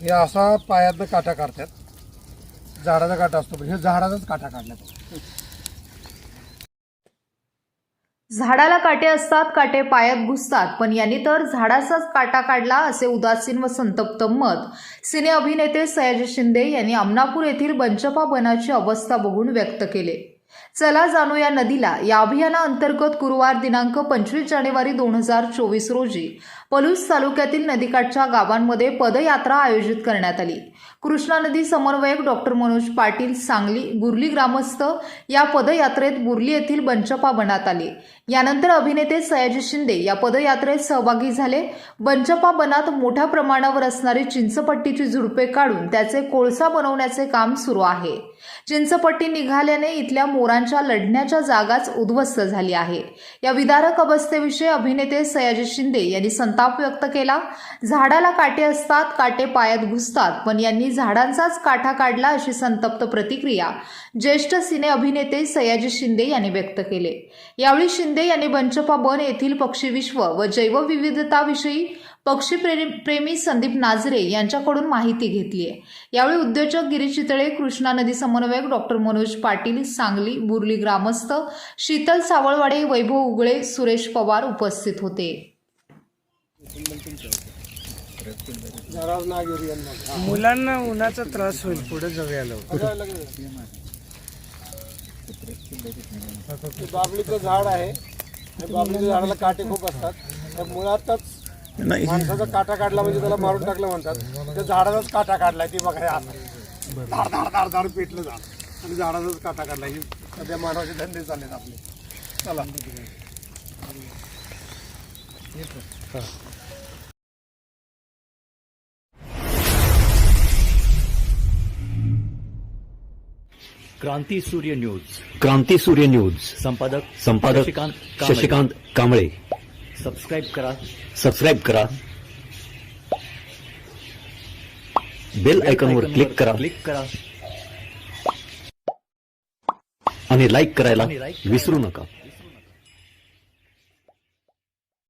हे असा पायातनं काटा काढतात, झाडाचा काटा असतो पण हे झाडाचाच काटा काढला. झाडाला काटे असतात, काटे पायात घुसतात, पण यांनी तर झाडाचाच काटा काढला असे उदासीन व संतप्त मत सिने अभिनेते सयाजी शिंदे यांनी आमनापूर येथील बंचपा बनाची अवस्था बघून व्यक्त केले. चला जाणूया नदीला या अभियानाअंतर्गत गुरुवार दिनांक 25 जानेवारी 2024 रोजी पलूस तालुक्यातील नदीकाठच्या गावांमध्ये पदयात्रा आयोजित करण्यात आली. कृष्णा नदी समन्वयक डॉक्टर मनोज पाटील सांगली बुर्ली ग्रामस्थ या पदयात्रेत बुर्ली येथील बंचपा बनात आले. यानंतर अभिनेते सयाजी शिंदे या पदयात्रेत सहभागी झाले. बंचपा बनात मोठ्या प्रमाणावर असणारी चिंचपट्टीची झुडपे काढून त्याचे कोळसा बनवण्याचे काम सुरू आहे. चिंचपट्टी निघाल्याने इथल्या मोरांच्या लढण्याच्या जागाच उद्ध्वस्त झाली आहे. या विदारक अवस्थेविषयी अभिनेते सयाजी शिंदे यांनी संताप व्यक्त केला. झाडाला काटे असतात, काटे पायात घुसतात, पण यांनी झाडांचाच काटा काढला अशी संतप्त प्रतिक्रिया ज्येष्ठ सिने अभिनेते सयाजी शिंदे यांनी व्यक्त केले. यावेळी शिंदे यांनी बंचपा बन येथील पक्षीविश्व व जैवविविधताविषयी पक्षीप्रेमी संदीप नाझरे यांच्याकडून माहिती घेतली आहे. यावेळी उद्योजक गिरीश चितळे, कृष्णा नदी समन्वयक डॉक्टर मनोज पाटील सांगली बुर्ली ग्रामस्थ शीतल सावळवाडे, वैभव उगळे, सुरेश पवार उपस्थित होते. मुलांना उन्हाचा त्रास होईल, पुढे जाऊया लवकर. बाबळीचं झाड आहे, बाबळीच्या झाडाला काटे खूप असतात. त्या मुळातच माणसाचा काटा काढला म्हणजे त्याला मारून टाकलं म्हणतात. त्या झाडाचाच काटा काढलाय ती बघा, धाड धाड धाड धाड पेटलं झाड आणि झाडाचाच काटा काढलाय. सध्या मानवाचे धंदे चाललेत आपले. चला क्रांती सूर्य न्यूज संपादक शशिकांत कांबळे. सबस्क्राईब करा. बेल आयकॉनवर क्लिक करा आणि लाईक करायला विसरू नका.